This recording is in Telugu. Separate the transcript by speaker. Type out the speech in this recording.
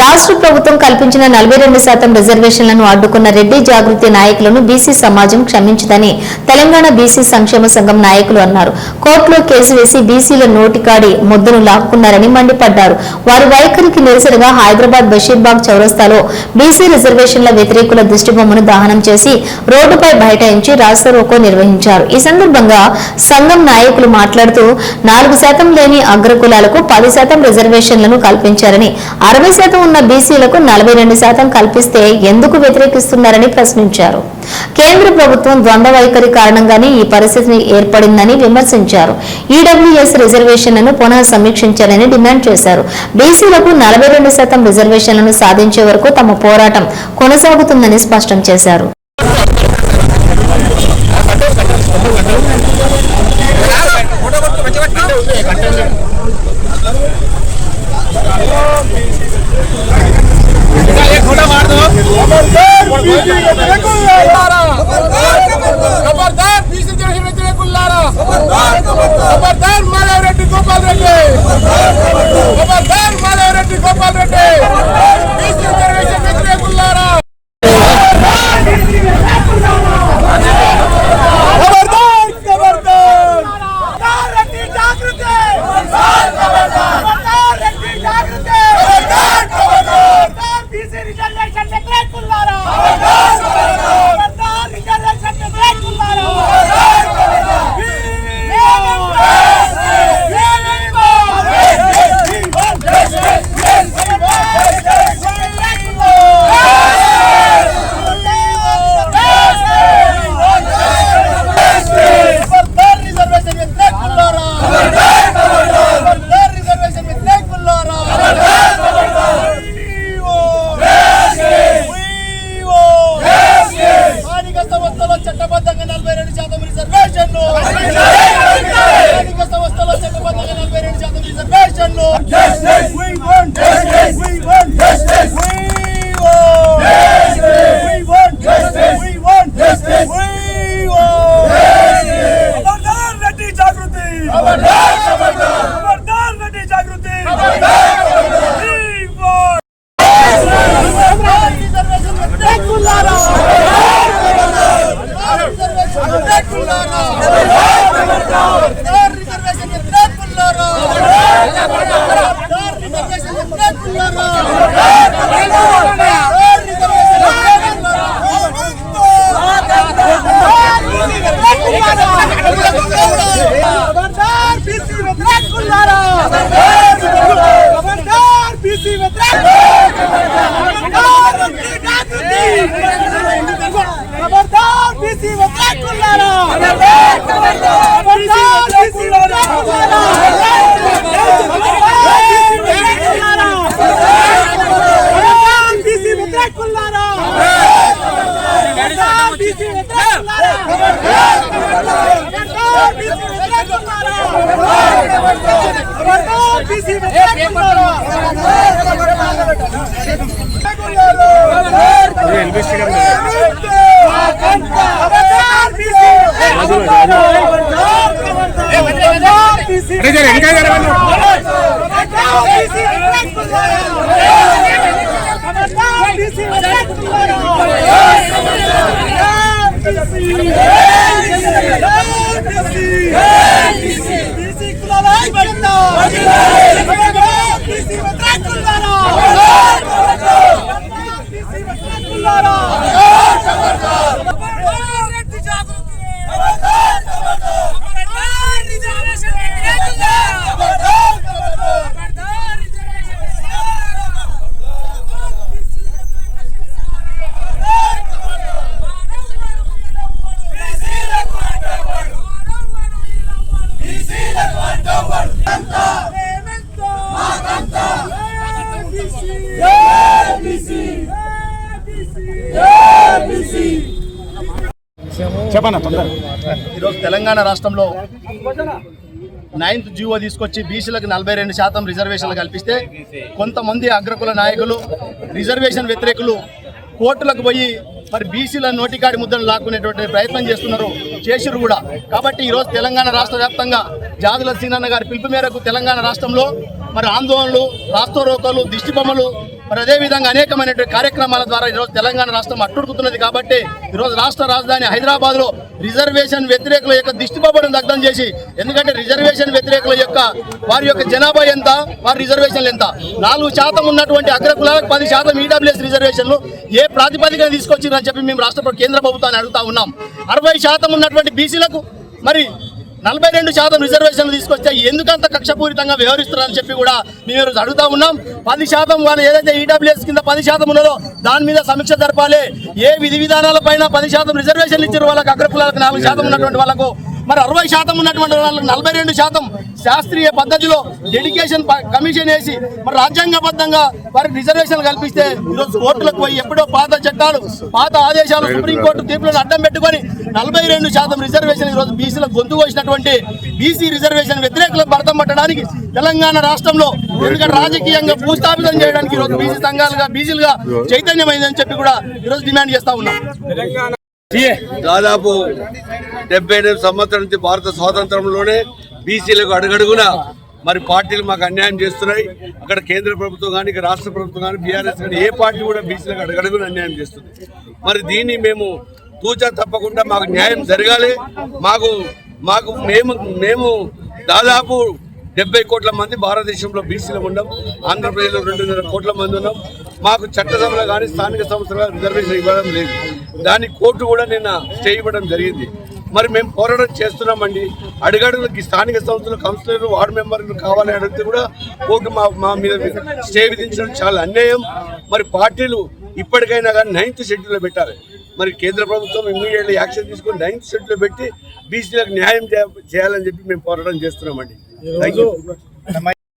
Speaker 1: రాష్ట్ర ప్రభుత్వం కల్పించిన 42% రిజర్వేషన్లను అడ్డుకున్న రెడ్డి జాగృతి నాయకులను బీసీ సమాజం క్షమించదని తెలంగాణ బీసీ సంక్షేమ సంఘం నాయకులు అన్నారు. కోర్టులో కేసు వేసి బీసీల నోటికాడి ముద్దను లాక్కున్నారని మండిపడ్డారు. వారి వైఖరికి నిరసనగా హైదరాబాద్ బషీర్బాగ్ చౌరస్తాలో బీసీ రిజర్వేషన్ల వ్యతిరేకుల దిష్టిబొమ్మను దహనం చేసి రోడ్డుపై బైఠాయించి రాస్తారోకో నిర్వహించారు. ఈ సందర్భంగా సంఘం నాయకులు మాట్లాడుతూ 4% లేని అగ్రకులాలకు 10% రిజర్వేషన్లను కల్పించారని 60% ఉన్న బీసీలకు 42% కల్పిస్తే ఎందుకు వ్యతిరేకిస్తున్నారని ప్రశ్నించారు. కేంద్ర ప్రభుత్వం ద్వంద్వ వైఖరి కారణంగానే ఈ పరిస్థితి ఏర్పడిందని విమర్శించారు. ఈడబ్ల్యూఎస్ రిజర్వేషన్లను పునః సమీక్షించాలని డిమాండ్ చేశారు. బీసీలకు 42% రిజర్వేషన్లను సాధించే వరకు తమ పోరాటం కొనసాగుతుందని స్పష్టం చేశారు.
Speaker 2: ఈరోజు తెలంగాణ రాష్ట్రంలో 9th జీవో తీసుకొచ్చి బీసీలకు 42% రిజర్వేషన్లు కల్పిస్తే కొంతమంది అగ్రకుల నాయకులు రిజర్వేషన్ వ్యతిరేకులు కోర్టులకు పోయి మరి బీసీల నోటికాడి ముద్దను లాక్కునేటువంటి ప్రయత్నం చేసిరు కూడా. కాబట్టి ఈరోజు తెలంగాణ రాష్ట్ర వ్యాప్తంగా జాదుల సీనన్న గారి పిలుపు మేరకు తెలంగాణ రాష్ట్రంలో మరి ఆందోళనలు, రాస్తారోకోలు, దిష్టిబొమ్మలు మరి అదేవిధంగా అనేకమైనటువంటి కార్యక్రమాల ద్వారా ఈరోజు తెలంగాణ రాష్ట్రం అట్టుడుకుతున్నది. కాబట్టి ఈరోజు రాష్ట్ర రాజధాని హైదరాబాద్లో రిజర్వేషన్ వ్యతిరేకుల యొక్క దిష్టిపోవడం దగ్ధం చేసి, ఎందుకంటే రిజర్వేషన్ వ్యతిరేకుల యొక్క వారి యొక్క జనాభా ఎంత, వారి రిజర్వేషన్లు ఎంత, 4% ఉన్నటువంటి అగ్రకులాలకు 10% ఈడబ్ల్యూఎస్ రిజర్వేషన్లు ఏ ప్రాతిపదికన తీసుకొచ్చిందని చెప్పి మేము కేంద్ర ప్రభుత్వాన్ని అడుగుతా ఉన్నాం. 60% ఉన్నటువంటి బీసీలకు మరి 42% రిజర్వేషన్లు తీసుకొస్తే ఎందుకంత కక్షపూరితంగా వ్యవహరిస్తున్నారని చెప్పి కూడా మేము ఈరోజు అడుగుతా ఉన్నాం. 10% వాళ్ళు ఏదైతే ఈడబ్ల్యూఎస్ కింద 10% ఉన్నదో దాని మీద సమీక్ష జరపాలి. ఏ విధి విధానాల పైన 10% రిజర్వేషన్లు ఇచ్చారు వాళ్ళకి అగ్రకులాలకు 4% ఉన్నటువంటి వాళ్ళకు, మరి 60% ఉన్నటువంటి వాళ్ళకి 42% శాస్త్రీయ పద్ధతిలో డెడికేషన్ కమిషన్ వేసి మరి రాజ్యాంగబద్ధంగా వారికి రిజర్వేషన్లు కల్పిస్తే ఈరోజు కోర్టులకు పోయి ఎప్పుడో పాత చట్టాలు, పాత ఆదేశాలు, సుప్రీంకోర్టు తీర్పులను అడ్డం పెట్టుకొని 42% రిజర్వేషన్ ఈరోజు బీసీలకు గొంతు కోసినటువంటి బీసీ రిజర్వేషన్ వ్యతిరేకులకు భర్తం పట్టడానికి తెలంగాణ రాష్ట్రంలో ఎందుకంటే రాజకీయంగా భూస్థాపితం చేయడానికి ఈరోజు బీసీ సంఘాలుగా బీసీలుగా చైతన్యమైందని చెప్పి కూడా ఈరోజు డిమాండ్ చేస్తా ఉన్నాం.
Speaker 3: దాదాపు 78 సంవత్సరాల నుంచి భారత స్వాతంత్రంలోనే బీసీలకు అడుగడుగున మరి పార్టీలు మాకు అన్యాయం చేస్తున్నాయి. అక్కడ కేంద్ర ప్రభుత్వం కానీ, ఇక రాష్ట్ర ప్రభుత్వం కానీ, బీఆర్ఎస్ కానీ ఏ పార్టీ కూడా బీసీలకు అడుగడుగున అన్యాయం చేస్తుంది. మరి దీన్ని మేము తూచా తప్పకుండా మాకు న్యాయం జరగాలి. మేము దాదాపు 70 కోట్ల మంది భారతదేశంలో బీసీలు ఉన్నాం. ఆంధ్రప్రదేశ్లో 2.5 కోట్ల మంది ఉన్నాం. మాకు చట్టసభలో కానీ స్థానిక సంస్థల రిజర్వేషన్ ఇవ్వడం లేదు. దాని కోర్టు కూడా నిన్న స్టే ఇవ్వడం జరిగింది. మరి మేము పోరాటం చేస్తున్నామండి. అడుగడుగులకి స్థానిక సంస్థలు కౌన్సిలర్లు, వార్డు మెంబర్లు కావాలని అడిగితే కూడా కోర్టు మా మీద స్టే విధించడం చాలా అన్యాయం. మరి పార్టీలు ఇప్పటికైనా కానీ 9th షెడ్యూల్లో పెట్టాలి. మరి కేంద్ర ప్రభుత్వం ఇమ్మీడియట్లీ యాక్షన్ తీసుకొని 9th షెడ్యూల్లో పెట్టి బీసీలకు న్యాయం చేయాలని చెప్పి మేము పోరాటం చేస్తున్నామండి. Thank you.